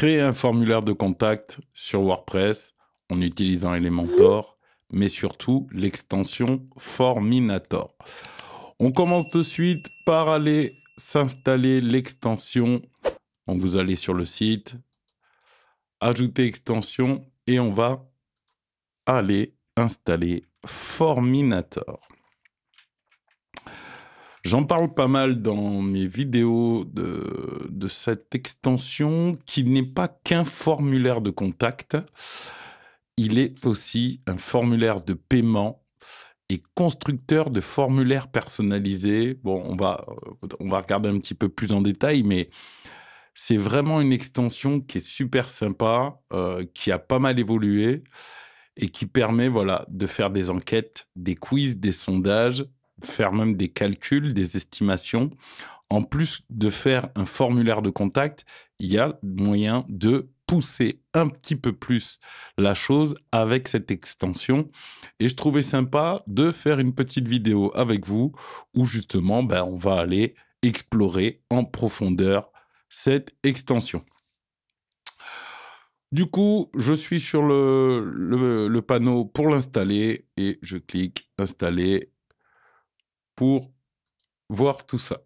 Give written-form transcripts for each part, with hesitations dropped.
Créer un formulaire de contact sur WordPress en utilisant Elementor, mais surtout l'extension Forminator. On commence de suite par aller s'installer l'extension. Donc vous allez sur le site, ajouter extension et on va aller installer Forminator. J'en parle pas mal dans mes vidéos de cette extension qui n'est pas qu'un formulaire de contact. Il est aussi un formulaire de paiement et constructeur de formulaires personnalisés. Bon, on va regarder un petit peu plus en détail, mais c'est vraiment une extension qui est super sympa, qui a pas mal évolué et qui permet voilà, de faire des enquêtes, des quiz, des sondages, faire même des calculs, des estimations. En plus de faire un formulaire de contact, il y a moyen de pousser un petit peu plus la chose avec cette extension. Et je trouvais sympa de faire une petite vidéo avec vous où justement, on va aller explorer en profondeur cette extension. Du coup, je suis sur le panneau pour l'installer et je clique installer pour voir tout ça.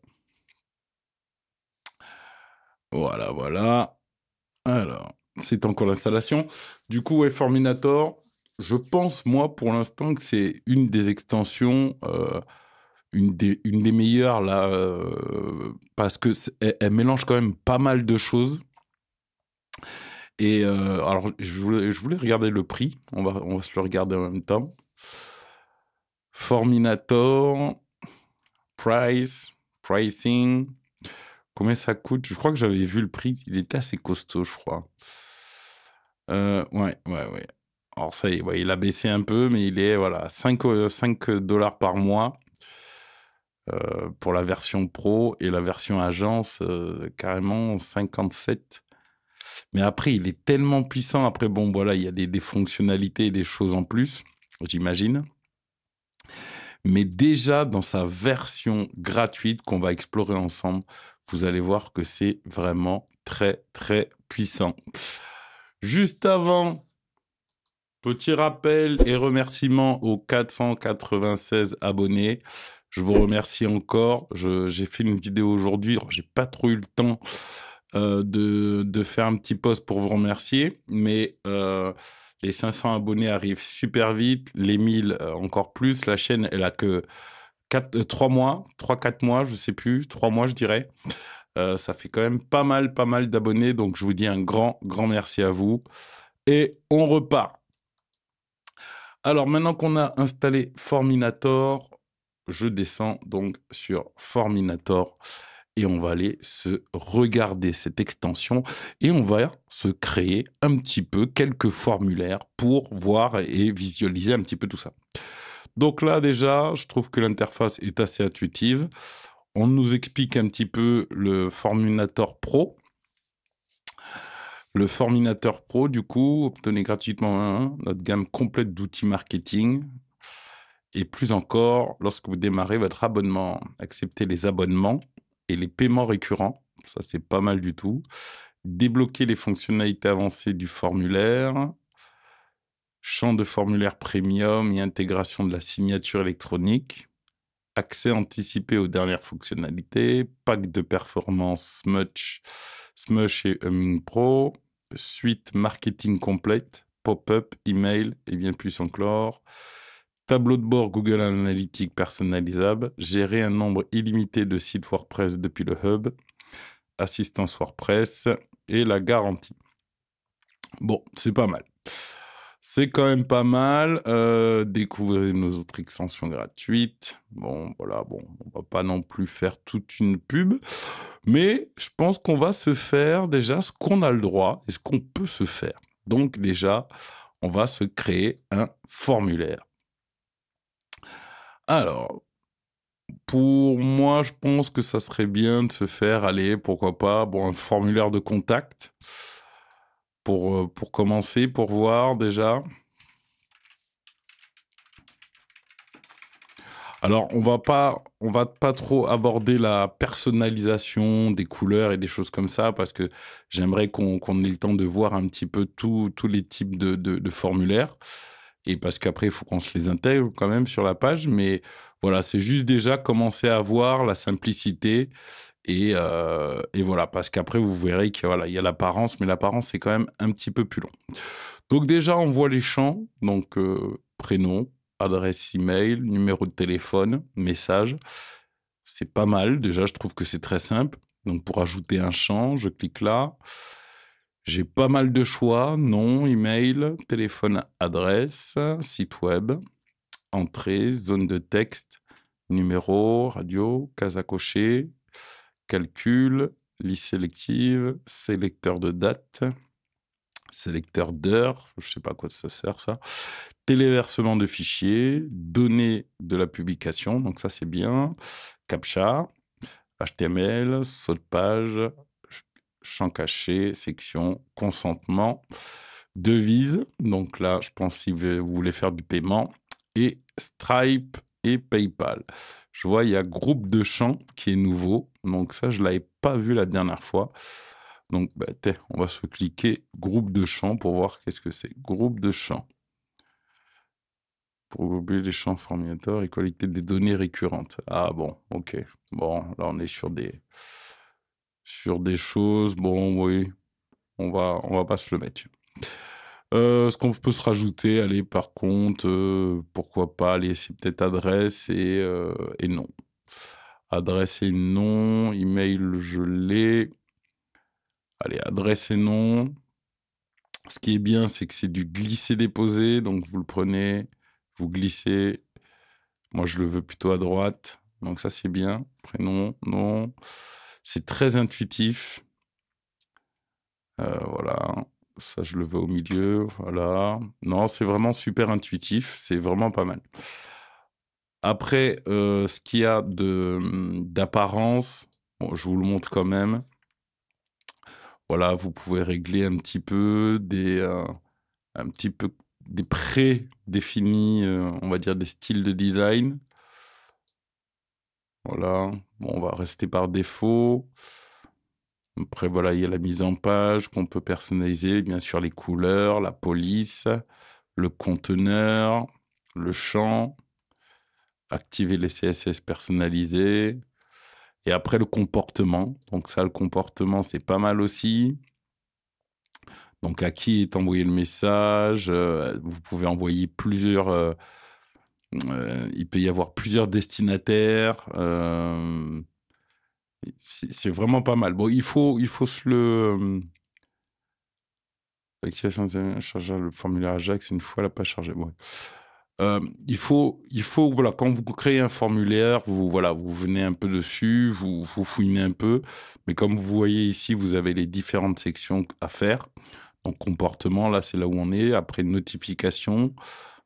Voilà, voilà. Alors, c'est encore l'installation. Du coup, ouais, Forminator, je pense, moi, pour l'instant, que c'est une des extensions, une des meilleures, là, parce que elle mélange quand même pas mal de choses. Et alors, je voulais regarder le prix. On va se le regarder en même temps. Forminator, pricing, combien ça coûte? Je crois que j'avais vu le prix. Il était assez costaud, je crois. Ouais. Alors ça y est, ouais, il a baissé un peu, mais il est, voilà, 5 $ par mois pour la version pro et la version agence, carrément 57. Mais après, il est tellement puissant. Après, bon, voilà, il y a des fonctionnalités et des choses en plus, j'imagine. Mais déjà, dans sa version gratuite qu'on va explorer ensemble, vous allez voir que c'est vraiment très, très puissant. Juste avant, petit rappel et remerciement aux 496 abonnés. Je vous remercie encore. J'ai fait une vidéo aujourd'hui. J'ai pas trop eu le temps de faire un petit post pour vous remercier, mais les 500 abonnés arrivent super vite, les 1000 encore plus. La chaîne, elle a que 3 mois, 3-4 mois, je sais plus, 3 mois, je dirais. Ça fait quand même pas mal d'abonnés, donc je vous dis un grand merci à vous. Et on repart. Alors, maintenant qu'on a installé Forminator, je descends donc sur Forminator et on va aller se regarder cette extension et on va se créer un petit peu quelques formulaires pour voir et visualiser un petit peu tout ça. Donc là, déjà, je trouve que l'interface est assez intuitive. On nous explique un petit peu le Forminator Pro. Le Forminator Pro, du coup, obtenez gratuitement notre gamme complète d'outils marketing. Et plus encore, lorsque vous démarrez votre abonnement, acceptez les abonnements et les paiements récurrents. Ça, c'est pas mal du tout. Débloquer les fonctionnalités avancées du formulaire. Champ de formulaire premium et intégration de la signature électronique. Accès anticipé aux dernières fonctionnalités. Pack de performance Smush et Humming Pro. Suite marketing complète. Pop-up, email et bien plus encore. Tableau de bord Google Analytics personnalisable. Gérer un nombre illimité de sites WordPress depuis le hub. Assistance WordPress et la garantie. Bon, c'est pas mal. C'est quand même pas mal. Découvrez nos autres extensions gratuites. Bon, voilà, bon, on va pas non plus faire toute une pub. Mais je pense qu'on va se faire déjà ce qu'on a le droit et ce qu'on peut se faire. Donc déjà, on va se créer un formulaire. Alors, pour moi, je pense que ça serait bien de se faire, allez, pourquoi pas, bon, un formulaire de contact pour commencer, pour voir déjà. Alors, on va pas trop aborder la personnalisation des couleurs et des choses comme ça, parce que j'aimerais qu'on ait le temps de voir un petit peu tous les types de formulaires. Et parce qu'après, il faut qu'on se les intègre quand même sur la page. Mais voilà, c'est juste déjà commencer à voir la simplicité. Et voilà, parce qu'après, vous verrez qu'il voilà, il y a l'apparence, mais l'apparence, c'est quand même un petit peu plus long. Donc déjà, on voit les champs, donc prénom, adresse email, numéro de téléphone, message. C'est pas mal, déjà, je trouve que c'est très simple. Donc pour ajouter un champ, je clique là. J'ai pas mal de choix, nom, email, téléphone, adresse, site web, entrée, zone de texte, numéro, radio, case à cocher, calcul, liste sélective, sélecteur de date, sélecteur d'heure, je sais pas à quoi ça sert ça, téléversement de fichiers, données de la publication, donc ça c'est bien, CAPTCHA, HTML, saut de page, champ caché, section, consentement, devise, donc là je pense si vous voulez faire du paiement, et Stripe et PayPal. Je vois il y a groupe de champs qui est nouveau, donc ça je l'avais pas vu la dernière fois. Donc bah, on va se cliquer groupe de champs pour voir qu'est-ce que c'est. Groupe de champs. Pour regrouper les champs formateurs et collecter des données récurrentes. Ah bon, ok. Bon, là on est sur des choses. Bon, oui, on va pas se le mettre. Ce qu'on peut se rajouter, allez, par contre, pourquoi pas, allez, c'est peut-être adresse et nom. Adresse et nom, email, je l'ai. Allez, adresse et nom. Ce qui est bien, c'est que c'est du glisser-déposer. Donc, vous le prenez, vous glissez. Moi, je le veux plutôt à droite. Donc, ça, c'est bien. Prénom, nom. C'est très intuitif. Voilà. Ça, je le veux au milieu. Voilà. Non, c'est vraiment super intuitif. C'est vraiment pas mal. Après, ce qu'il y a d'apparence, bon, je vous le montre quand même. Voilà, vous pouvez régler un petit peu des prédéfinis, on va dire des styles de design. Voilà, bon, on va rester par défaut. Après, voilà, il y a la mise en page qu'on peut personnaliser, bien sûr les couleurs, la police, le conteneur, le champ, activer les CSS personnalisés. Et après, le comportement. Donc ça, le comportement, c'est pas mal aussi. Donc, à qui est envoyé le message? Vous pouvez envoyer plusieurs... il peut y avoir plusieurs destinataires. C'est vraiment pas mal. Bon, il faut se le... L'activation charger le formulaire Ajax une fois la page chargée. Ouais. Il faut, voilà, quand vous créez un formulaire, voilà, vous venez un peu dessus, vous fouinez un peu, mais comme vous voyez ici, vous avez les différentes sections à faire. Donc, comportement, là, c'est là où on est. Après, notification.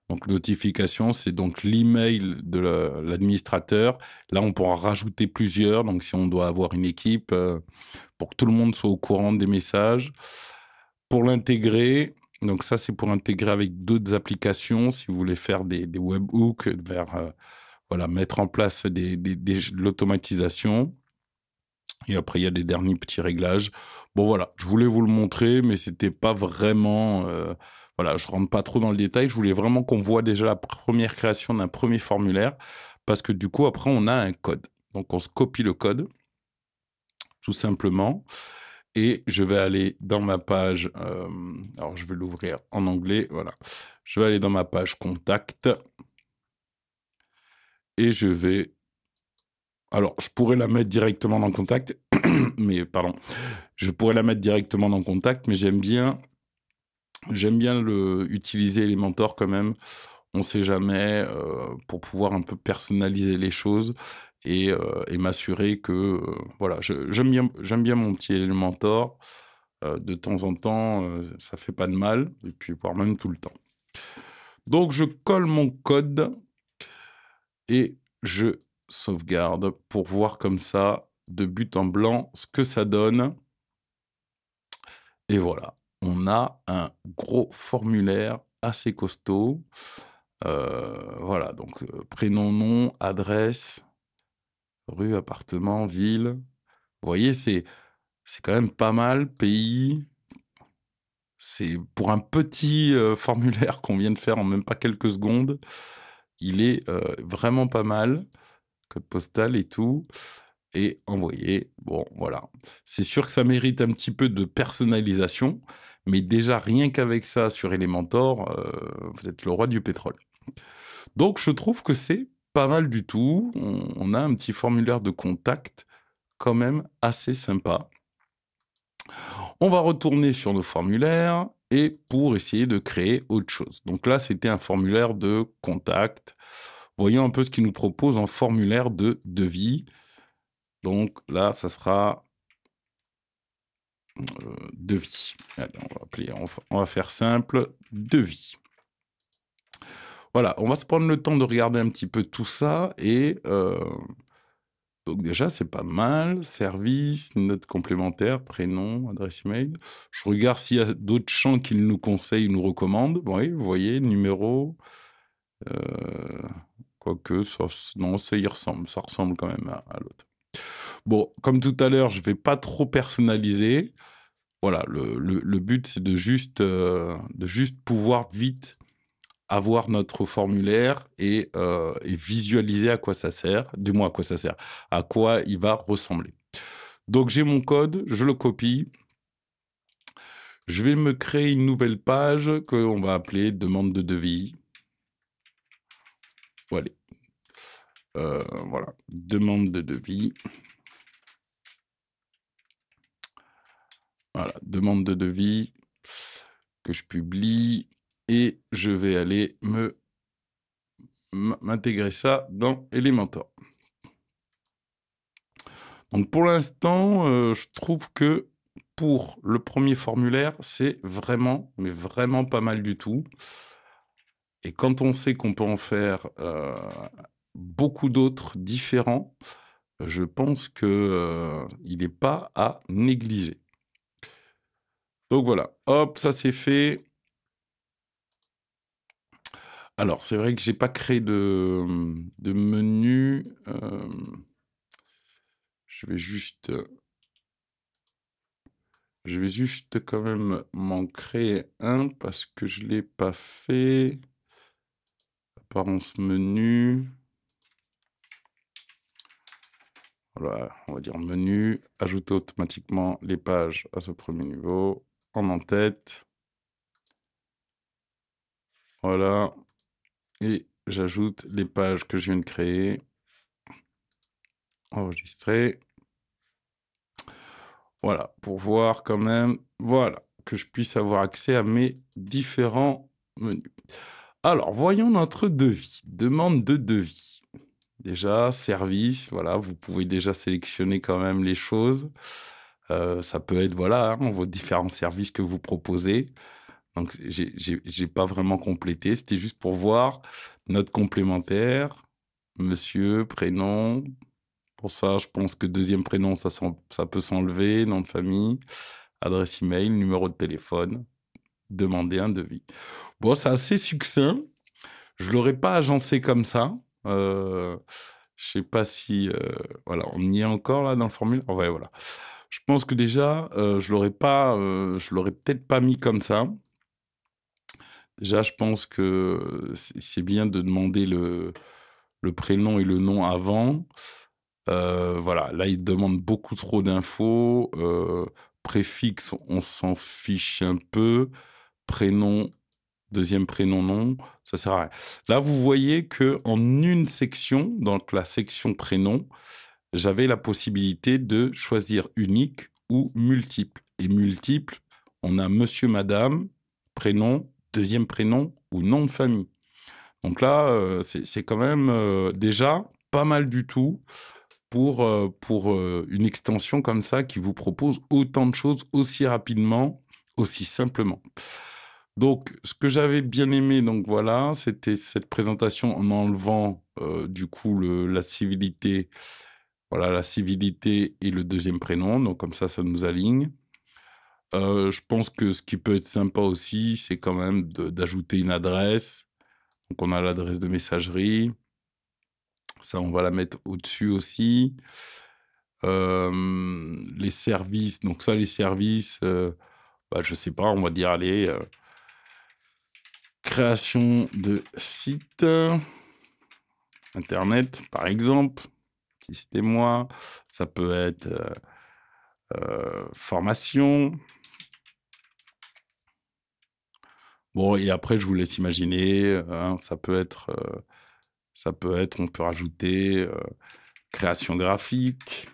Donc, notification, c'est donc l'email de l'administrateur. Là, on pourra rajouter plusieurs. Donc, si on doit avoir une équipe, pour que tout le monde soit au courant des messages. Pour l'intégrer, donc ça, c'est pour intégrer avec d'autres applications. Si vous voulez faire des webhooks, voilà, mettre en place de l'automatisation. Et après, il y a des derniers petits réglages. Bon, voilà, je voulais vous le montrer, mais c'était pas vraiment... voilà, je rentre pas trop dans le détail. Je voulais vraiment qu'on voit déjà la première création d'un premier formulaire, parce que du coup, après, on a un code. Donc, on se copie le code, tout simplement. Et je vais aller dans ma page... alors, je vais l'ouvrir en anglais, voilà. Je vais aller dans ma page contact. Et je vais... Alors, je pourrais la mettre directement dans contact, mais pardon, je pourrais la mettre directement dans contact, mais j'aime bien utiliser Elementor quand même. On ne sait jamais, pour pouvoir un peu personnaliser les choses et m'assurer que, voilà, j'aime bien mon petit Elementor. De temps en temps, ça fait pas de mal, et puis voire même tout le temps. Donc, je colle mon code et je sauvegarde pour voir comme ça, de but en blanc, ce que ça donne. Et voilà, on a un gros formulaire assez costaud. Voilà, donc prénom, nom, adresse, rue, appartement, ville. Vous voyez, c'est quand même pas mal, pays. C'est pour un petit, formulaire qu'on vient de faire en même pas quelques secondes, il est, vraiment pas mal. Code postal et tout et envoyer. Bon, voilà. C'est sûr que ça mérite un petit peu de personnalisation, mais déjà rien qu'avec ça sur Elementor, vous êtes le roi du pétrole. Donc je trouve que c'est pas mal du tout. On a un petit formulaire de contact quand même assez sympa. On va retourner sur nos formulaires et pour essayer de créer autre chose. Donc là, c'était un formulaire de contact. Voyons un peu ce qu'il nous propose en formulaire de devis. Donc là, ça sera devis. Allez, on va faire simple, devis. Voilà, on va se prendre le temps de regarder un petit peu tout ça et donc déjà, c'est pas mal. Service, note complémentaire, prénom, adresse email. Je regarde s'il y a d'autres champs qu'il nous conseille, nous recommande. Oui, vous voyez, numéro. Quoique, non, ça y ressemble. Ça ressemble quand même à l'autre. Bon, comme tout à l'heure, je vais pas trop personnaliser. Voilà, le but, c'est de juste pouvoir vite avoir notre formulaire et visualiser à quoi ça sert, du moins à quoi ça sert, à quoi il va ressembler. Donc, j'ai mon code, je le copie. Je vais me créer une nouvelle page qu'on va appeler « Demande de devis ». Voilà. Voilà, demande de devis. Voilà, demande de devis que je publie et je vais aller m'intégrer ça dans Elementor. Donc pour l'instant, je trouve que pour le premier formulaire, c'est vraiment, mais vraiment pas mal du tout. Et quand on sait qu'on peut en faire beaucoup d'autres différents, je pense que il n'est pas à négliger. Donc voilà, hop, ça c'est fait. Alors, c'est vrai que j'ai pas créé de menu. Je vais juste quand même m'en créer un parce que je l'ai pas fait. Apparence menu. Voilà, on va dire menu. Ajouter automatiquement les pages à ce premier niveau. En en-tête. Voilà. Et j'ajoute les pages que je viens de créer. Enregistrer. Voilà, pour voir quand même, voilà, que je puisse avoir accès à mes différents menus. Alors, voyons notre devis. Demande de devis. Déjà, service, voilà, vous pouvez déjà sélectionner quand même les choses. Ça peut être, voilà, hein, vos différents services que vous proposez. Donc, j'ai pas vraiment complété. C'était juste pour voir notre complémentaire, monsieur, prénom. Pour ça, je pense que deuxième prénom, ça peut s'enlever, nom de famille, adresse email, numéro de téléphone, demander un devis. Bon, c'est assez succinct. Je l'aurais pas agencé comme ça. Je sais pas si... voilà, on y est encore là dans le formulaire. Ouais, voilà. Je pense que déjà, je l'aurais peut-être pas mis comme ça. Déjà, je pense que c'est bien de demander le prénom et le nom avant. Voilà, là, il demande beaucoup trop d'infos. Préfixe, on s'en fiche un peu. Prénom, deuxième prénom, nom, ça sert à rien. Là, vous voyez que en une section, donc la section prénom, j'avais la possibilité de choisir unique ou multiple. Et multiple, on a monsieur, madame, prénom, deuxième prénom ou nom de famille. Donc là, c'est quand même déjà pas mal du tout pour une extension comme ça qui vous propose autant de choses aussi rapidement, aussi simplement. Donc, ce que j'avais bien aimé, donc voilà, c'était cette présentation en enlevant du coup la civilité, voilà, la civilité et le deuxième prénom. Donc comme ça nous aligne. Je pense que ce qui peut être sympa aussi, c'est quand même d'ajouter une adresse. Donc, on a l'adresse de messagerie. Ça, on va la mettre au-dessus aussi. Les services, donc ça, les services, bah, je sais pas, on va dire, allez, création de site internet, par exemple, si c'était moi. Ça peut être formation. Bon, et après, je vous laisse imaginer, hein, on peut rajouter création graphique.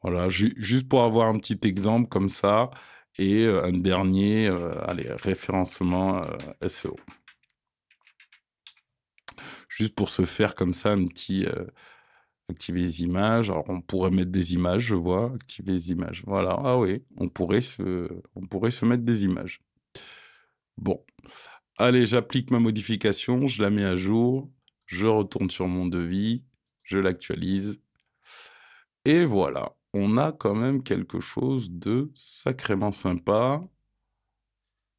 Voilà, juste pour avoir un petit exemple comme ça et un dernier, allez, référencement SEO. Juste pour se faire comme ça un petit, activer les images. Alors, on pourrait mettre des images, je vois, activer les images. Voilà, ah oui, on pourrait se mettre des images. Bon, allez, j'applique ma modification, je la mets à jour, je retourne sur mon devis, je l'actualise. Et voilà, on a quand même quelque chose de sacrément sympa.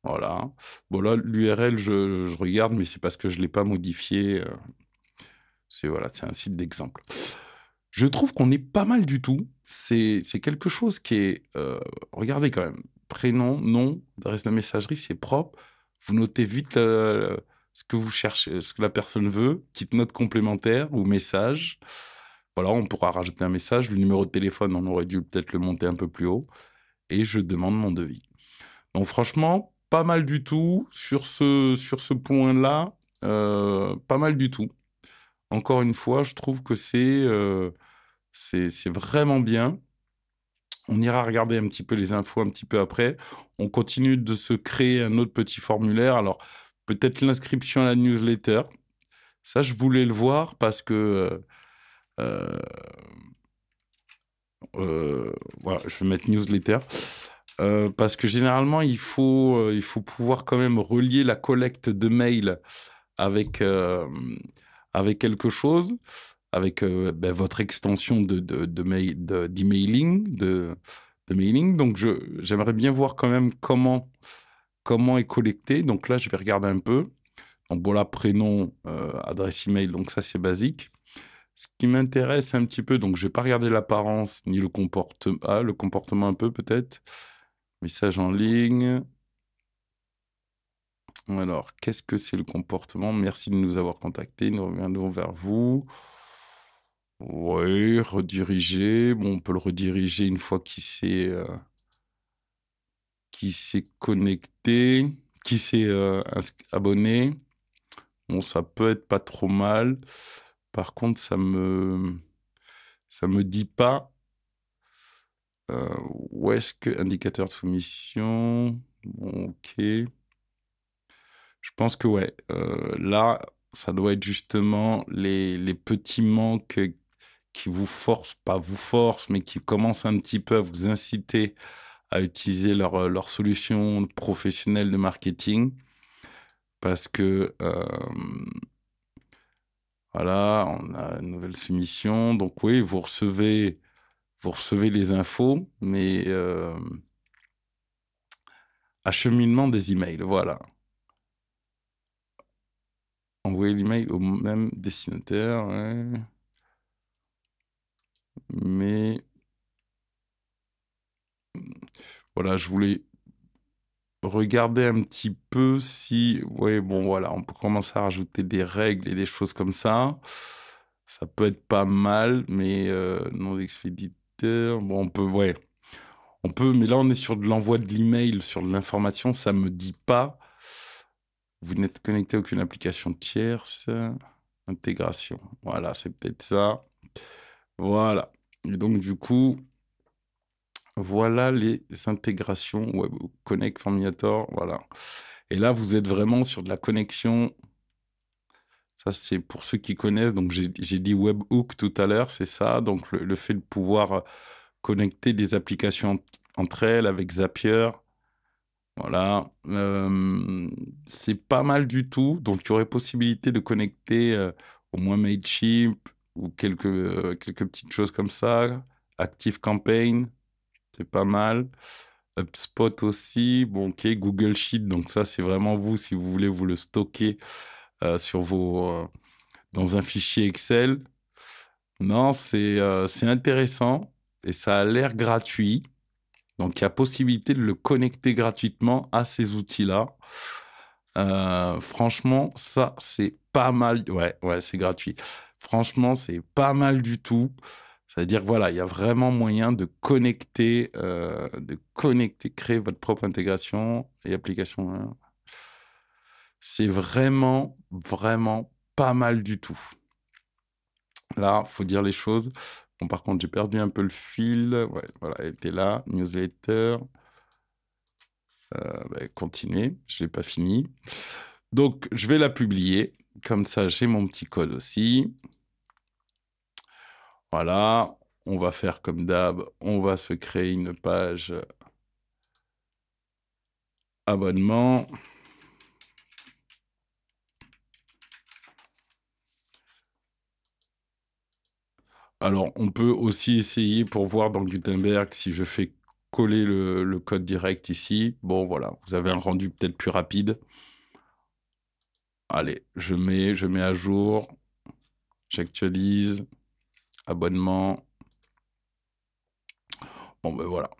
Voilà. Bon là, l'URL, je regarde, mais c'est parce que je ne l'ai pas modifié. C'est voilà, c'est un site d'exemple. Je trouve qu'on est pas mal du tout. C'est quelque chose qui est... regardez quand même. Prénom, nom, adresse de messagerie, c'est propre. Vous notez vite ce que vous cherchez, ce que la personne veut. Petite note complémentaire ou message. Voilà, on pourra rajouter un message. Le numéro de téléphone, on aurait dû peut-être le monter un peu plus haut. Et je demande mon devis. Donc franchement, pas mal du tout sur ce point-là. Pas mal du tout. Encore une fois, je trouve que c'est vraiment bien. On ira regarder un petit peu les infos un petit peu après. On continue de se créer un autre petit formulaire. Alors, peut-être l'inscription à la newsletter. Ça, je voulais le voir parce que... voilà, je vais mettre newsletter. Parce que généralement, il faut pouvoir quand même relier la collecte de mails avec, avec quelque chose, avec ben, votre extension d'emailing, de mailing. Donc, j'aimerais bien voir quand même comment est collecté. Donc là, je vais regarder un peu. Donc voilà, prénom, adresse email, donc ça, c'est basique. Ce qui m'intéresse un petit peu, donc je vais pas regarder l'apparence ni le comportement, le comportement un peu peut-être. Message en ligne. Alors, qu'est-ce que c'est le comportement? Merci de nous avoir contactés, nous reviendrons vers vous. Oui, rediriger. Bon, on peut le rediriger une fois qu'il s'est connecté, qu'il s'est abonné. Bon, ça peut être pas trop mal. Par contre, ça me dit pas où est-ce que indicateur de soumission. Bon, ok. Je pense que ouais, là, ça doit être justement les petits manques qui vous forcent, pas vous forcent, mais qui commencent un petit peu à vous inciter à utiliser leur solution professionnelle de marketing. Parce que, voilà, on a une nouvelle soumission. Donc oui, vous recevez les infos, mais acheminement des emails, voilà. Envoyer l'email au même destinataire, ouais. Mais voilà, je voulais regarder un petit peu si... Ouais, bon, voilà, on peut commencer à rajouter des règles et des choses comme ça. Ça peut être pas mal, mais nom d'expéditeur... Bon, on peut, ouais. On peut, mais là, on est sur de l'envoi de l'email, sur de l'information, ça me dit pas. Vous n'êtes connecté à aucune application tierce. Intégration. Voilà, c'est peut-être ça. Voilà. Et donc, du coup... Voilà les intégrations Webhook Connect Forminator, voilà. Et là, vous êtes vraiment sur de la connexion. Ça, c'est pour ceux qui connaissent. Donc, j'ai dit Webhook tout à l'heure, c'est ça. Donc, le fait de pouvoir connecter des applications entre elles avec Zapier. Voilà. C'est pas mal du tout. Donc, il y aurait possibilité de connecter au moins Mailchimp ou quelques petites choses comme ça. ActiveCampaign, c'est pas mal. HubSpot aussi. Bon, ok, Google Sheet. Donc ça, c'est vraiment vous, si vous voulez vous le stocker sur dans un fichier Excel. Non, c'est intéressant et ça a l'air gratuit. Donc, il y a possibilité de le connecter gratuitement à ces outils-là. Franchement, ça, c'est pas mal. Ouais, ouais, c'est gratuit. Franchement, c'est pas mal du tout. C'est-à-dire que voilà, il y a vraiment moyen de connecter, créer votre propre intégration et application, hein. C'est vraiment, vraiment pas mal du tout. Là, faut dire les choses. Bon, par contre, j'ai perdu un peu le fil. Ouais, voilà, elle était là. Newsletter. Continuer. Je l'ai pas fini. Donc, je vais la publier. Comme ça, j'ai mon petit code aussi. Voilà. On va faire comme d'hab. On va se créer une page abonnement. Alors, on peut aussi essayer pour voir dans Gutenberg si je fais coller le code direct ici. Bon, voilà, vous avez un rendu peut-être plus rapide. Allez, je mets à jour, j'actualise, abonnement. Bon, ben voilà.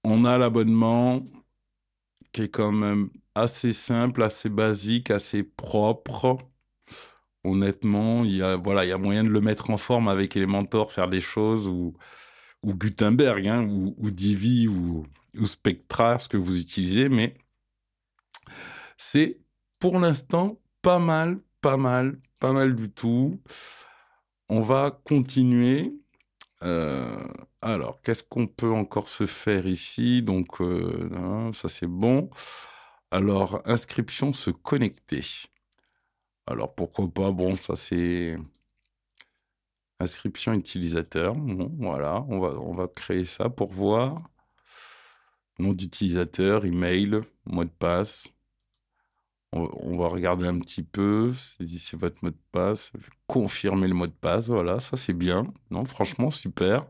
On a l'abonnement qui est quand même assez simple, assez basique, assez propre. Honnêtement, voilà, il y a moyen de le mettre en forme avec Elementor, faire des choses, ou Gutenberg, hein, ou Divi, ou Spectra, ce que vous utilisez, mais c'est pour l'instant pas mal, pas mal, pas mal du tout. On va continuer. Alors, qu'est-ce qu'on peut encore se faire ici? Donc, ça c'est bon. Alors, inscription, se connecter. Alors, pourquoi pas? Bon, ça c'est inscription utilisateur. Bon, voilà, on va créer ça pour voir. Nom d'utilisateur, email, mot de passe. On va regarder un petit peu. Saisissez votre mot de passe. Confirmer le mot de passe. Voilà, ça c'est bien. Non, franchement, super.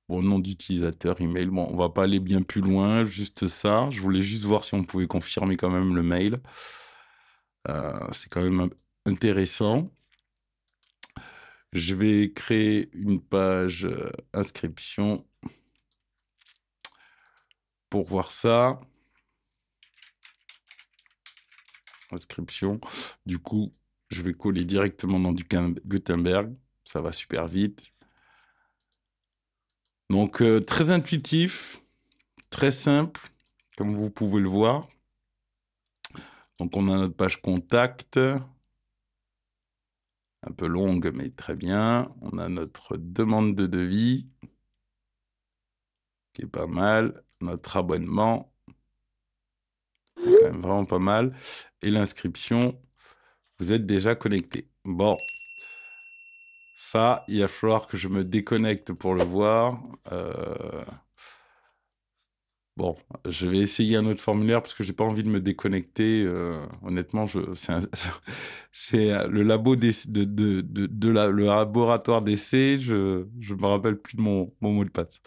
Bon, nom d'utilisateur, email. Bon, on va pas aller bien plus loin. Juste ça. Je voulais juste voir si on pouvait confirmer quand même le mail. C'est quand même intéressant. Je vais créer une page inscription pour voir ça. Inscription. Du coup, je vais coller directement dans du Gutenberg. Ça va super vite. Donc, très intuitif, très simple, comme vous pouvez le voir. Donc, on a notre page contact. Un peu longue, mais très bien. On a notre demande de devis, qui est pas mal. Notre abonnement, quand même vraiment pas mal. Et l'inscription, vous êtes déjà connecté. Bon, ça, il va falloir que je me déconnecte pour le voir. Bon, je vais essayer un autre formulaire parce que j'ai pas envie de me déconnecter. Honnêtement, c'est le le laboratoire d'essai. Je me rappelle plus de mon mot de passe.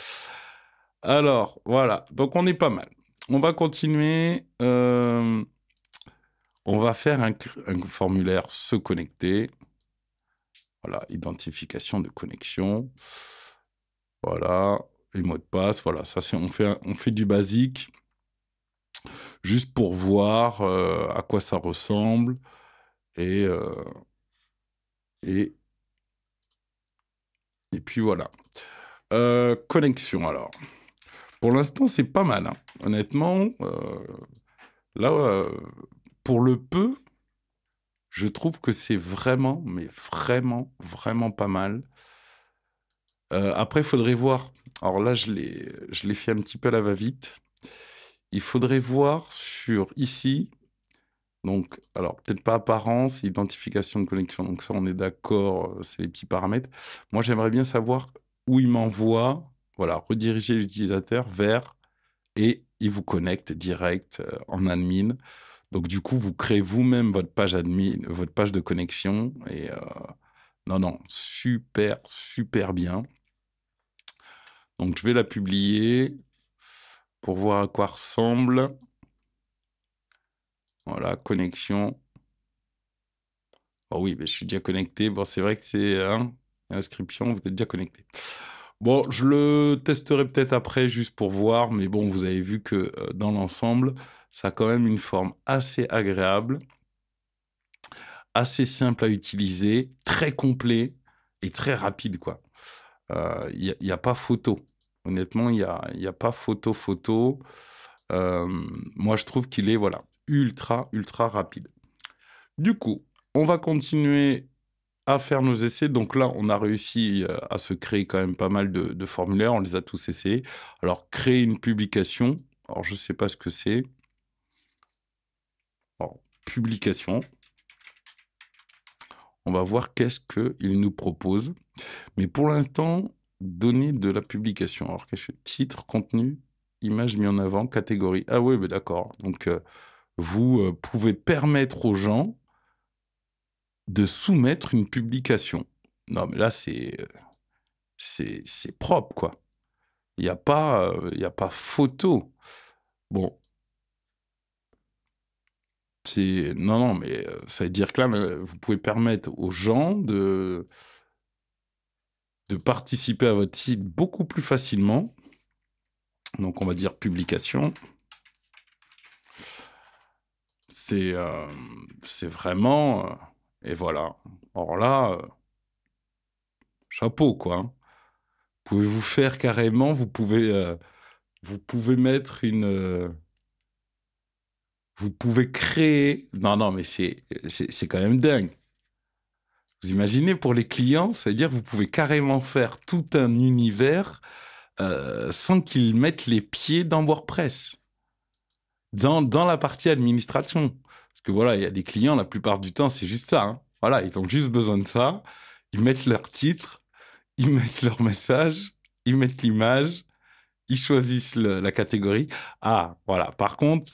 Alors, voilà. Donc, on est pas mal. On va continuer. On va faire un formulaire se connecter. Voilà, identification de connexion. Voilà, et mot de passe. Voilà, ça c'est on fait du basique. Juste pour voir à quoi ça ressemble. Et, et, et puis voilà. Connexion, alors. Pour l'instant, c'est pas mal, hein. Honnêtement, là, pour le peu, je trouve que c'est vraiment, mais vraiment, vraiment pas mal. Après, il faudrait voir. Alors là, je l'ai fait un petit peu à la va-vite. Il faudrait voir sur ici. Donc, alors, peut-être pas apparence, identification de connexion. Donc ça, on est d'accord, c'est les petits paramètres. Moi, j'aimerais bien savoir où il m'envoie. Voilà, rediriger l'utilisateur vers et il vous connecte direct en admin. Donc, du coup, vous créez vous-même votre page admin, votre page de connexion. Et non, non, super, super bien. Donc, je vais la publier. pour voir à quoi ressemble. Voilà, connexion. Oh oui, mais je suis déjà connecté. Bon, c'est vrai que c'est inscription, vous êtes déjà connecté. Bon, je le testerai peut-être après juste pour voir, mais bon, vous avez vu que dans l'ensemble, ça a quand même une forme assez agréable, assez simple à utiliser, très complet et très rapide, quoi. Il y a pas photo. Honnêtement, il y a pas photo. Euh, Moi, je trouve qu'il est, voilà, ultra rapide. Du coup, on va continuer à faire nos essais. Donc là, on a réussi à se créer quand même pas mal de formulaires. On les a tous essayés. Alors, créer une publication. Alors, je ne sais pas ce que c'est. Alors, publication. On va voir qu'est-ce qu'il nous propose. Mais pour l'instant, donner de la publication. Alors, qu'est-ce que titre, contenu, image mis en avant, catégorie. Ah oui, mais d'accord. Donc, vous pouvez permettre aux gens de soumettre une publication. Non, mais là, c'est propre, quoi. Il y a pas photo. Bon, non, mais ça veut dire que là, vous pouvez permettre aux gens de participer à votre site beaucoup plus facilement. Donc, on va dire publication. C'est c'est vraiment... et voilà. Alors là, chapeau, quoi, hein. Vous pouvez vous faire carrément, vous pouvez mettre vous pouvez créer... Non, mais c'est quand même dingue. Vous imaginez pour les clients, c'est-à-dire que vous pouvez carrément faire tout un univers sans qu'ils mettent les pieds dans WordPress, dans la partie administration. Parce que voilà, il y a des clients, la plupart du temps, c'est juste ça, hein. Voilà, ils ont juste besoin de ça. Ils mettent leur titre, ils mettent leur message, ils mettent l'image, ils choisissent la catégorie. Ah, voilà. Par contre,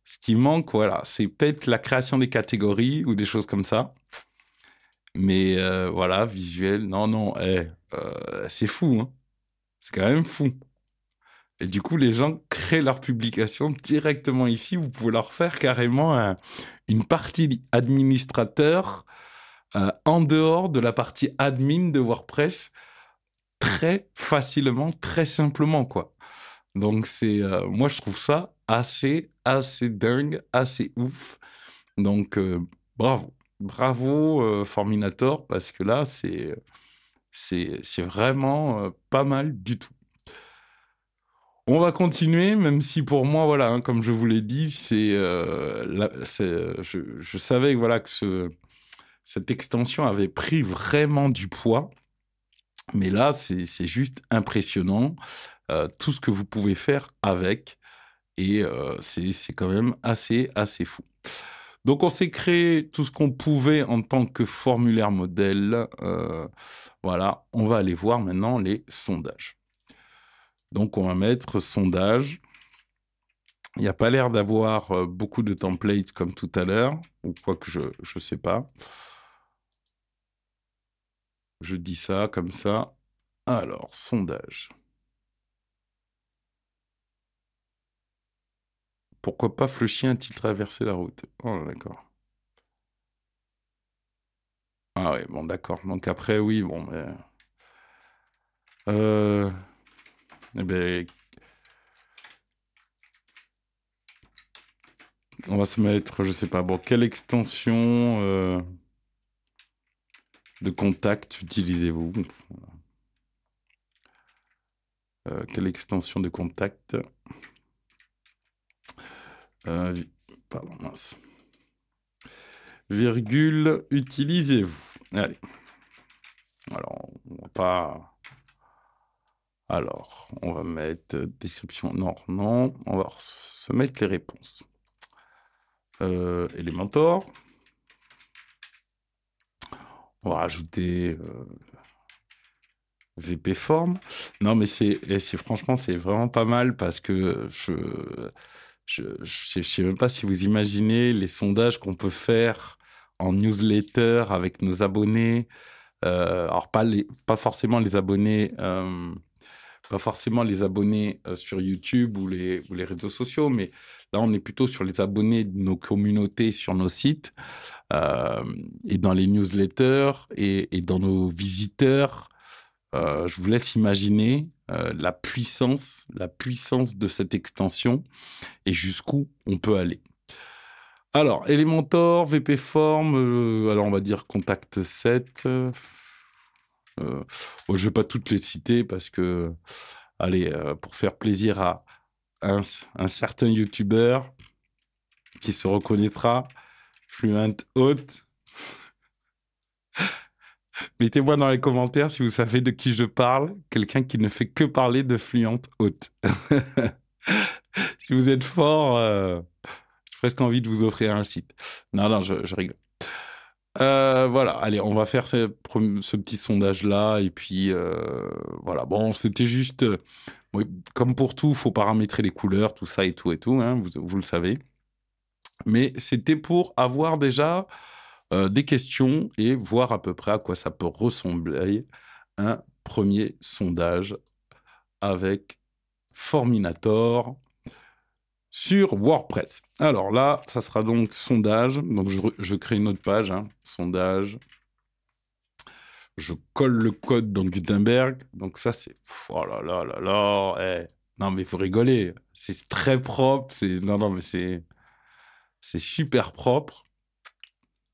ce qui manque, voilà, c'est peut-être la création des catégories ou des choses comme ça. Mais voilà, visuel, non, c'est fou, hein. C'est quand même fou. Et du coup, les gens créent leur publication directement ici. Vous pouvez leur faire carrément une partie administrateur en dehors de la partie admin de WordPress très facilement, très simplement, quoi. Donc, moi, je trouve ça assez dingue, assez ouf. Donc, bravo, Forminator, parce que là, c'est vraiment pas mal du tout. On va continuer, même si pour moi, voilà, hein, comme je vous l'ai dit, je savais que, voilà, que cette extension avait pris vraiment du poids, mais là, c'est juste impressionnant, tout ce que vous pouvez faire avec, et c'est quand même assez fou. Donc, on s'est créé tout ce qu'on pouvait en tant que formulaire modèle. Voilà, on va aller voir maintenant les sondages. Donc, on va mettre sondage. Il n'y a pas l'air d'avoir beaucoup de templates comme tout à l'heure, ou quoi que je ne sais pas. Je dis ça comme ça. Alors, sondage. Pourquoi pas le chien a-t-il traversé la route? Oh, d'accord. Ah oui, bon, d'accord. Donc après, oui, bon, mais... eh ben, on va se mettre, je sais pas, bon, quelle extension de contact utilisez-vous? Quelle extension de contact pardon, mince. Virgule, utilisez-vous. Allez. Alors, on va pas... Alors, on va mettre description. Non. On va se mettre les réponses. Elementor. On va rajouter VP Form. Non, mais franchement, c'est vraiment pas mal parce que je sais même pas si vous imaginez les sondages qu'on peut faire en newsletter avec nos abonnés. Alors, pas forcément les abonnés, pas forcément les abonnés sur YouTube ou les réseaux sociaux, mais là, on est plutôt sur les abonnés de nos communautés sur nos sites euh, et dans les newsletters et dans nos visiteurs. Je vous laisse imaginer la puissance de cette extension et jusqu'où on peut aller. Alors, Elementor, VP Form, alors on va dire Contact 7. Bon, je ne vais pas toutes les citer parce que, allez, pour faire plaisir à un certain YouTuber qui se reconnaîtra, Fluent Haute. Mettez-moi dans les commentaires si vous savez de qui je parle, quelqu'un qui ne fait que parler de Fluent Haute. Si vous êtes fort, j'ai presque envie de vous offrir un site. Non, non, je rigole. Voilà, allez, on va faire ce petit sondage-là. Et puis, voilà. Bon, c'était juste... oui, comme pour tout, il faut paramétrer les couleurs, tout ça et tout, hein, vous le savez. Mais c'était pour avoir déjà des questions et voir à peu près à quoi ça peut ressembler un premier sondage avec Forminator sur WordPress. Alors là, ça sera donc sondage. Donc je crée une autre page, hein, sondage. Je colle le code dans Gutenberg. Donc ça, c'est... Oh là là là là. Non, mais il faut rigoler. C'est très propre. Non, non, mais c'est super propre.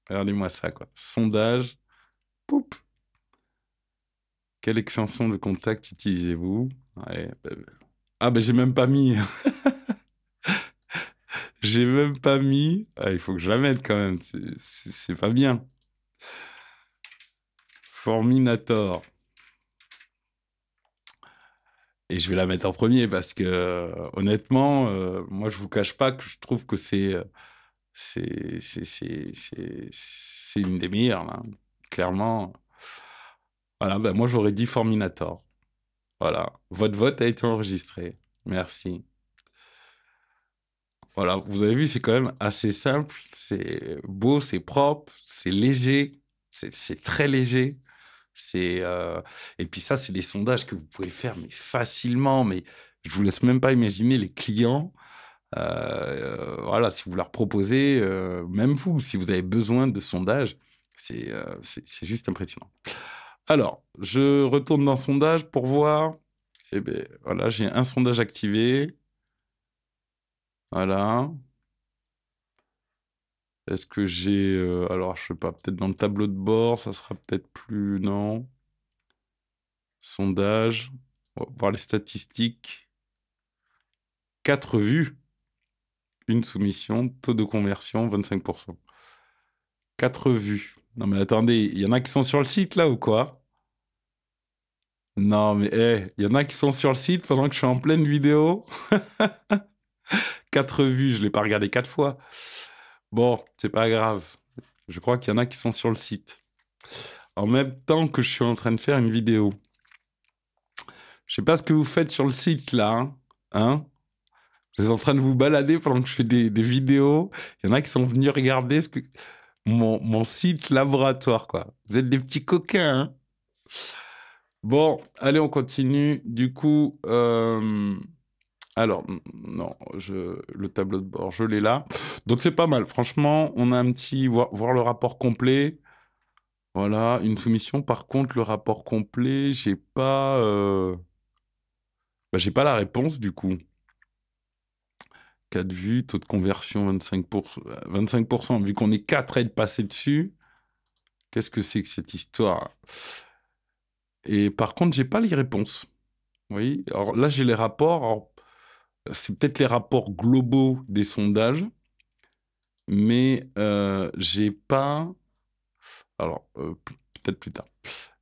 Regardez-moi ça, quoi. Sondage. Poup. Quelle extension de contact utilisez-vous? Ouais, ah, ben j'ai même pas mis. J'ai même pas mis. Ah, il faut que je la mette quand même. C'est pas bien. Forminator. Et je vais la mettre en premier parce que, honnêtement, moi, je vous cache pas que je trouve que c'est une des meilleures, là. Clairement. Voilà, ben moi, j'aurais dit Forminator. Voilà. Votre vote a été enregistré. Merci. Voilà, vous avez vu, c'est quand même assez simple. C'est beau, c'est propre, c'est léger. C'est très léger. Et puis ça, c'est des sondages que vous pouvez faire mais facilement. Mais je vous laisse même pas imaginer les clients. Voilà, si vous leur proposez, même vous, si vous avez besoin de sondages, c'est juste impressionnant. Alors, je retourne dans sondage pour voir. Eh bien, voilà, j'ai un sondage activé. Voilà. Est-ce que j'ai... alors, je sais pas, peut-être dans le tableau de bord, ça sera peut-être plus... Non. Sondage. On va voir les statistiques. 4 vues. Une soumission. Taux de conversion, 25%. 4 vues. Non, mais attendez, il y en a qui sont sur le site, là, ou quoi? Non, mais il y en a qui sont sur le site pendant que je suis en pleine vidéo. 4 vues, je ne l'ai pas regardé 4 fois. Bon, c'est pas grave. Je crois qu'il y en a qui sont sur le site. En même temps que je suis en train de faire une vidéo. Je sais pas ce que vous faites sur le site, là. Hein? Vous êtes en train de vous balader pendant que je fais des vidéos. Il y en a qui sont venus regarder mon site laboratoire, quoi. Vous êtes des petits coquins, hein? Bon, allez, on continue. Du coup, alors, non, le tableau de bord, je l'ai là. Donc, c'est pas mal. Franchement, on a un petit... Voir le rapport complet. Voilà, une soumission. Par contre, le rapport complet, j'ai pas la réponse, du coup. 4 vues, taux de conversion 25%. 25%, vu qu'on est 4 à être passés dessus, qu'est-ce que c'est que cette histoire? Et par contre, j'ai pas les réponses. Vous voyez? Alors là, j'ai les rapports. Alors, c'est peut-être les rapports globaux des sondages, mais j'ai pas... Alors, peut-être plus tard.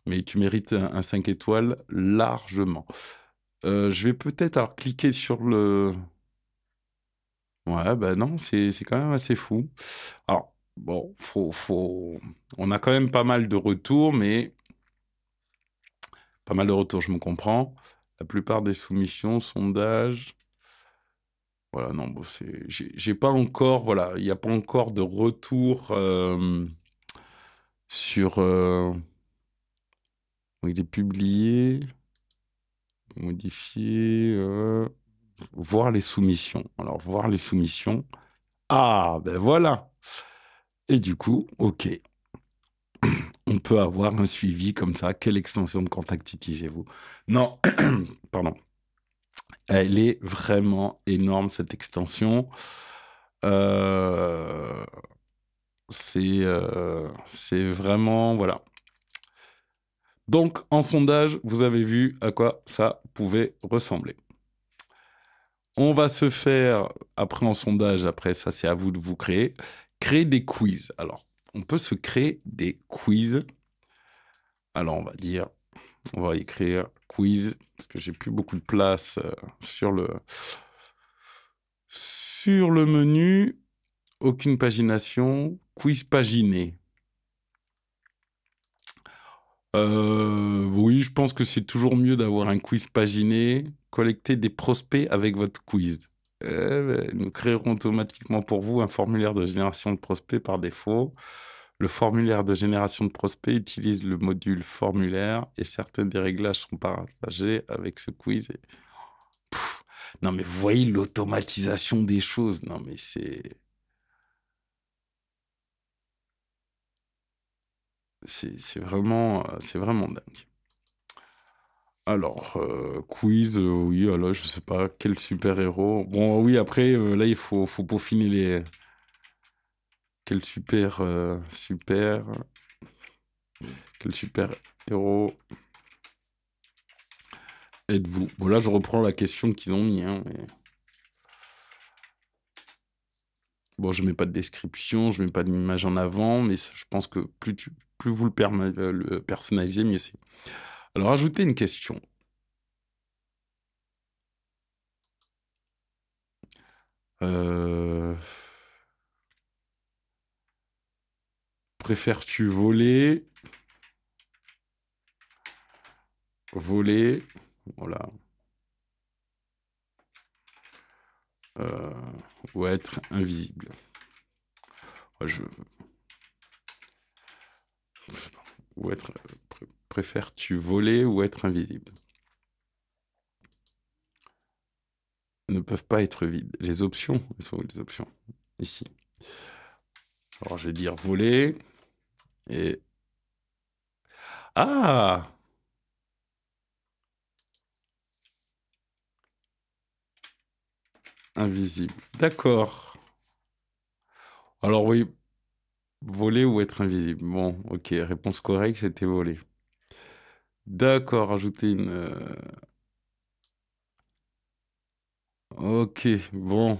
Mais tu mérites un 5 étoiles largement. Je vais peut-être alors cliquer sur le... Ouais, ben non, c'est quand même assez fou. Alors, bon, on a quand même pas mal de retours, mais pas mal de retours, je me comprends. La plupart des soumissions, sondages... Voilà, non, bon, j'ai pas encore... Voilà, il n'y a pas encore de retour sur... où il est publié. Modifier, voir les soumissions. Alors, voir les soumissions. Ah, ben voilà. Et du coup, OK, on peut avoir un suivi comme ça. Quelle extension de contact utilisez-vous? Non, pardon. Elle est vraiment énorme, cette extension. Euh, c'est vraiment, voilà. Donc, en sondage, vous avez vu à quoi ça pouvait ressembler. On va se faire, après en sondage, après ça c'est à vous de vous créer des quiz. Alors, on peut se créer des quiz. Alors, on va écrire quiz, parce que j'ai plus beaucoup de place sur le menu. Aucune pagination, quiz paginé. Oui, je pense que c'est toujours mieux d'avoir un quiz paginé. Collecter des prospects avec votre quiz. Nous créerons automatiquement pour vous un formulaire de génération de prospects par défaut. Le formulaire de génération de prospects utilise le module formulaire et certains des réglages sont partagés avec ce quiz. Pff, non, mais vous voyez l'automatisation des choses. Non, mais c'est vraiment dingue. Alors, quiz, oui, alors je sais pas, quel super-héros. Bon, oui, après, là, il faut peaufiner les... Quel quel super-héros êtes-vous? Bon, là, je reprends la question qu'ils ont mis, hein, mais... Bon, je mets pas de description, je mets pas d'image en avant, mais je pense que plus vous le personnalisez, mieux c'est. Alors, ajoutez une question. Euh... Préfères-tu voler? Voler, voilà. Euh, ou être invisible. Ouais, ou être, préfères-tu voler ou être invisible? Ne peuvent pas être vides. Les options, elles sont où les options? Ici. Alors je vais dire voler et... Ah! Invisible. D'accord. Alors oui, voler ou être invisible. Bon, ok, réponse correcte, c'était voler. D'accord, ajouter une... Ok, bon,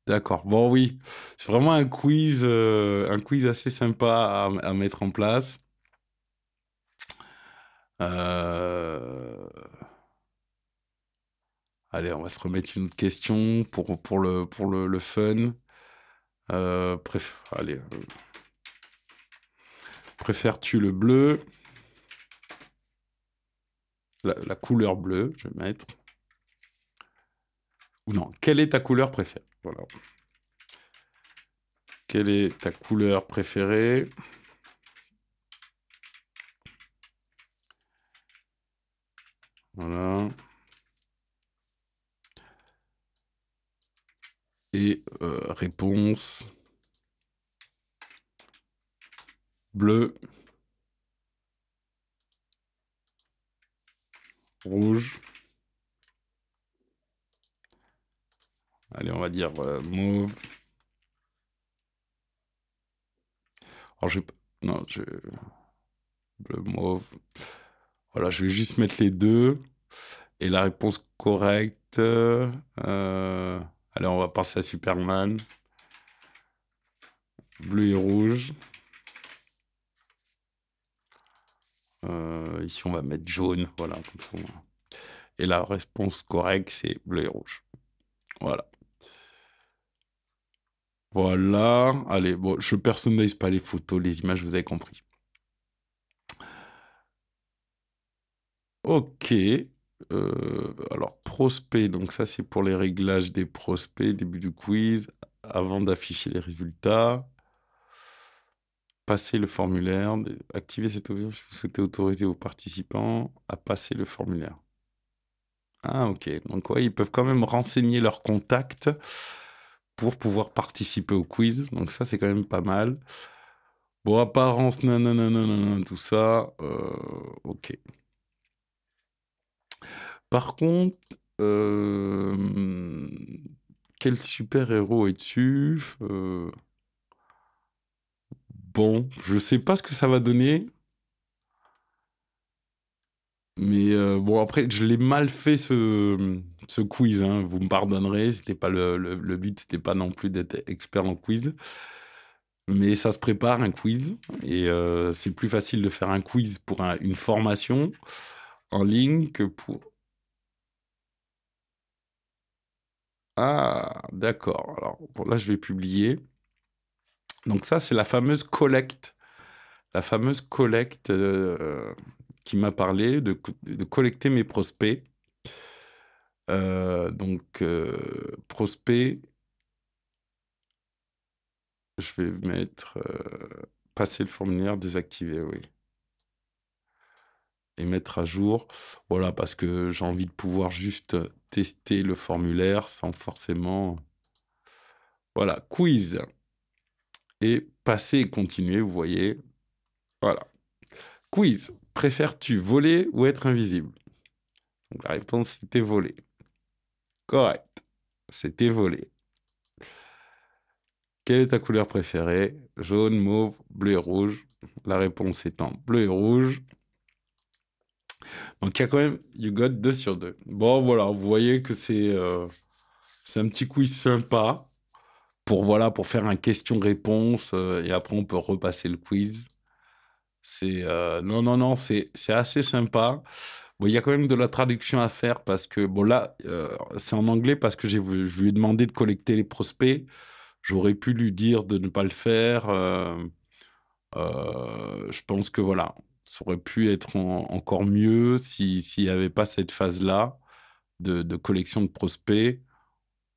d'accord. Bon, oui, c'est vraiment un quiz assez sympa à mettre en place. Euh, Allez, on va se remettre une autre question pour le fun. Allez, préfères-tu le bleu? La couleur bleue, je vais mettre. Ou non, quelle est ta couleur préférée? Voilà. Quelle est ta couleur préférée? Voilà. Et réponse bleu, rouge. Allez, on va dire mauve. Alors, non, bleu, mauve. Voilà, je vais juste mettre les deux. Et la réponse correcte... allez, on va passer à Superman. Bleu et rouge. Ici, on va mettre jaune. Voilà. Et la réponse correcte, c'est bleu et rouge. Voilà. Voilà. Allez, bon, je personnalise pas les photos, les images, vous avez compris. Ok. Alors, prospect, donc ça, c'est pour les réglages des prospects, début du quiz, avant d'afficher les résultats. Passer le formulaire, activer cette option si vous souhaitez autoriser vos participants à passer le formulaire. Ah, ok. Donc, ouais, ils peuvent quand même renseigner leurs contacts pour pouvoir participer au quiz. Donc, ça, c'est quand même pas mal. Bon, apparence, nanana, nanana, tout ça. Ok. Par contre, euh, quel super-héros es-tu? Bon, je sais pas ce que ça va donner. Mais bon, après, je l'ai mal fait ce quiz, hein. Vous me pardonnerez, c'était pas le but, c'était pas non plus d'être expert en quiz. Mais ça se prépare un quiz et c'est plus facile de faire un quiz pour une formation en ligne que pour... Ah, d'accord. Alors bon, là, je vais publier. Donc ça, c'est la fameuse collecte. La fameuse collecte qui m'a parlé de collecter mes prospects. Prospects, je vais mettre passer le formulaire, désactiver, oui. Et mettre à jour. Voilà, parce que j'ai envie de pouvoir juste tester le formulaire sans forcément... Voilà, quiz. Et passer et continuer, vous voyez. Voilà. Quiz. Préfères-tu voler ou être invisible? Donc, la réponse, c'était voler. Correct. C'était voler. Quelle est ta couleur préférée? Jaune, mauve, bleu et rouge. La réponse étant bleu et rouge. Donc il y a quand même, you got 2 sur 2. Bon, voilà, vous voyez que c'est un petit quiz sympa pour, voilà, pour faire un question-réponse et après on peut repasser le quiz. Non, non, non, c'est assez sympa. Bon, il y a quand même de la traduction à faire parce que, bon, là, c'est en anglais parce que je lui ai demandé de collecter les prospects. J'aurais pu lui dire de ne pas le faire. Je pense que voilà, ça aurait pu être encore mieux s'il n'y avait pas cette phase-là de collection de prospects,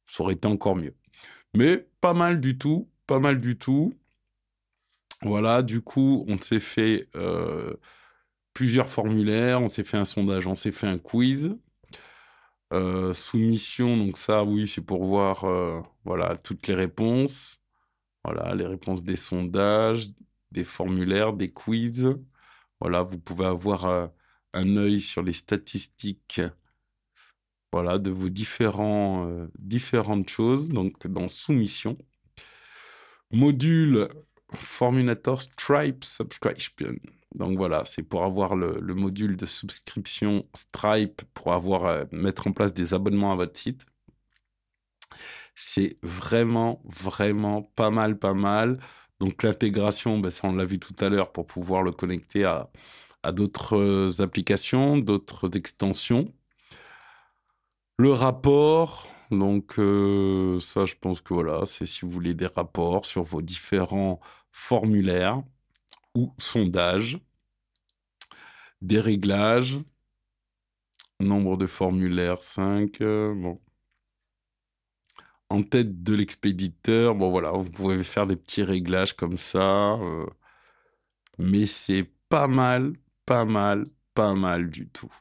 ça aurait été encore mieux. Mais pas mal du tout, pas mal du tout. Voilà, du coup, on s'est fait plusieurs formulaires, on s'est fait un sondage, on s'est fait un quiz. Soumission, donc ça, oui, c'est pour voir voilà, toutes les réponses. Voilà, les réponses des sondages, des formulaires, des quiz. Voilà, vous pouvez avoir un œil sur les statistiques, voilà, de vos différentes choses, donc dans soumission. Module Formunator Stripe Subscription. Donc voilà, c'est pour avoir le module de souscription Stripe pour mettre en place des abonnements à votre site. C'est vraiment, vraiment pas mal, pas mal. Donc l'intégration, ben, ça on l'a vu tout à l'heure pour pouvoir le connecter à d'autres applications, d'autres extensions. Le rapport, donc ça je pense que voilà, c'est si vous voulez des rapports sur vos différents formulaires ou sondages, des réglages, nombre de formulaires 5, bon. En tête de l'expéditeur, bon voilà, vous pouvez faire des petits réglages comme ça, mais c'est pas mal, pas mal, pas mal du tout.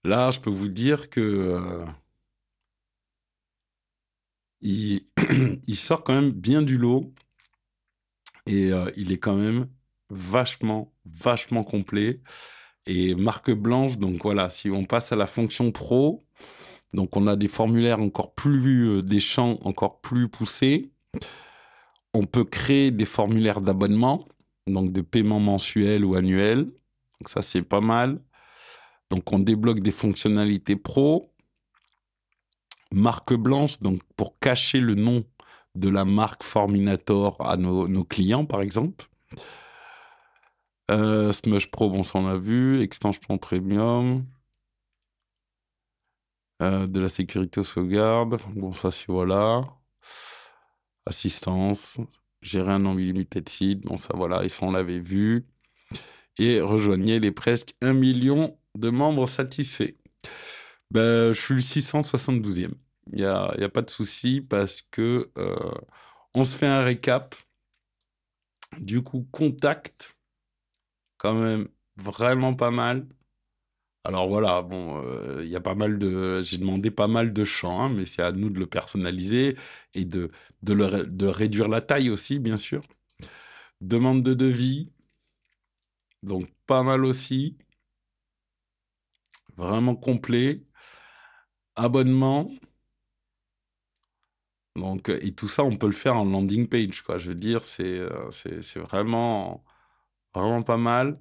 Là, je peux vous dire que il, il sort quand même bien du lot et il est quand même vachement, vachement complet. Et marque blanche, donc voilà, si on passe à la fonction pro, donc on a des formulaires encore plus, des champs encore plus poussés. On peut créer des formulaires d'abonnement, donc de paiement mensuel ou annuel. Donc ça, c'est pas mal. Donc on débloque des fonctionnalités pro. Marque blanche, donc pour cacher le nom de la marque Forminator à nos clients, par exemple. Smush Pro, bon, ça on a vu. Extension Premium. De la sécurité aux sauvegardes. Bon, ça, c'est voilà. Assistance. Gérer un unlimited site. Bon, ça, voilà. Et ça, on l'avait vu. Et rejoignez les presque 1 million de membres satisfaits. Ben, je suis le 672e. Il y a pas de souci parce que on se fait un récap. Du coup, contact, quand même vraiment pas mal. Alors voilà, bon, il y a pas mal de j'ai demandé pas mal de champs, hein, mais c'est à nous de le personnaliser et de réduire la taille aussi, bien sûr. Demande de devis, donc pas mal aussi, vraiment complet. Abonnement, donc et tout ça, on peut le faire en landing page, quoi. Je veux dire, c'est vraiment vraiment pas mal.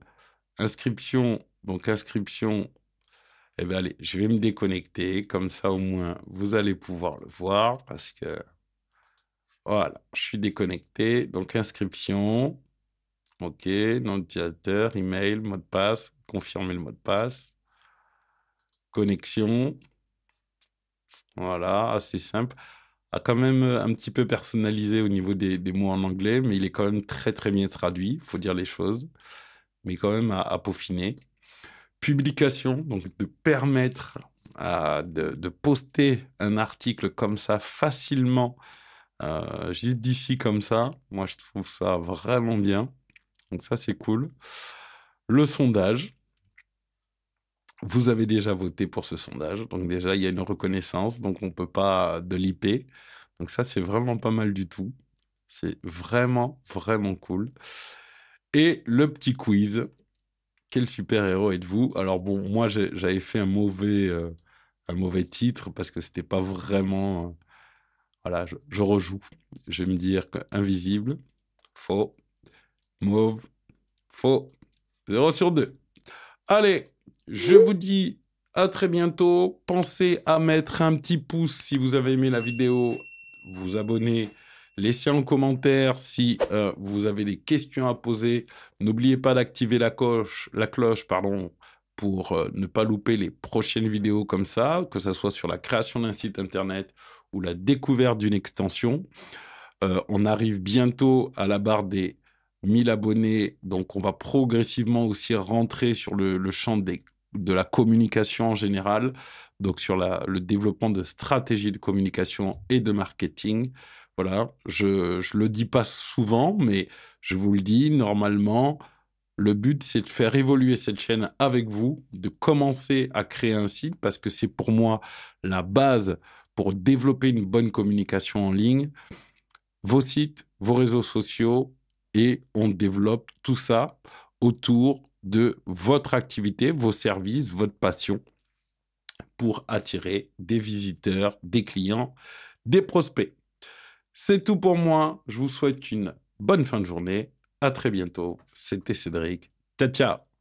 Inscription, donc inscription, eh ben allez, je vais me déconnecter, comme ça au moins vous allez pouvoir le voir parce que voilà, je suis déconnecté. Donc inscription, ok, nom d'utilisateur, email, mot de passe, confirmer le mot de passe, connexion, voilà, assez simple. A quand même un petit peu personnalisé au niveau des mots en anglais, mais il est quand même très très bien traduit, faut dire les choses, mais quand même à peaufiner. Publication, donc de permettre de poster un article comme ça facilement, juste d'ici comme ça. Moi, je trouve ça vraiment bien. Donc ça, c'est cool. Le sondage. Vous avez déjà voté pour ce sondage. Donc déjà, il y a une reconnaissance. Donc on ne peut pas de l'IP. Donc ça, c'est vraiment pas mal du tout. C'est vraiment, vraiment cool. Et le petit quiz. Quel super-héros êtes-vous? Alors bon, moi j'avais fait un mauvais titre parce que c'était pas vraiment... voilà, je rejoue. Je vais me dire que invisible, faux, mauve, faux, 0 sur 2. Allez, je vous dis à très bientôt. Pensez à mettre un petit pouce si vous avez aimé la vidéo, vous abonner, laissez un commentaire si vous avez des questions à poser. N'oubliez pas d'activer la cloche, pardon, pour ne pas louper les prochaines vidéos comme ça, que ce soit sur la création d'un site internet ou la découverte d'une extension. On arrive bientôt à la barre des 1000 abonnés, donc on va progressivement aussi rentrer sur le champ de la communication en général, donc sur le développement de stratégies de communication et de marketing. Voilà, je le dis pas souvent, mais je vous le dis, normalement, le but, c'est de faire évoluer cette chaîne avec vous, de commencer à créer un site, parce que c'est pour moi la base pour développer une bonne communication en ligne, vos sites, vos réseaux sociaux, et on développe tout ça autour de votre activité, vos services, votre passion, pour attirer des visiteurs, des clients, des prospects. C'est tout pour moi. Je vous souhaite une bonne fin de journée. À très bientôt. C'était Cédric. Ciao, ciao.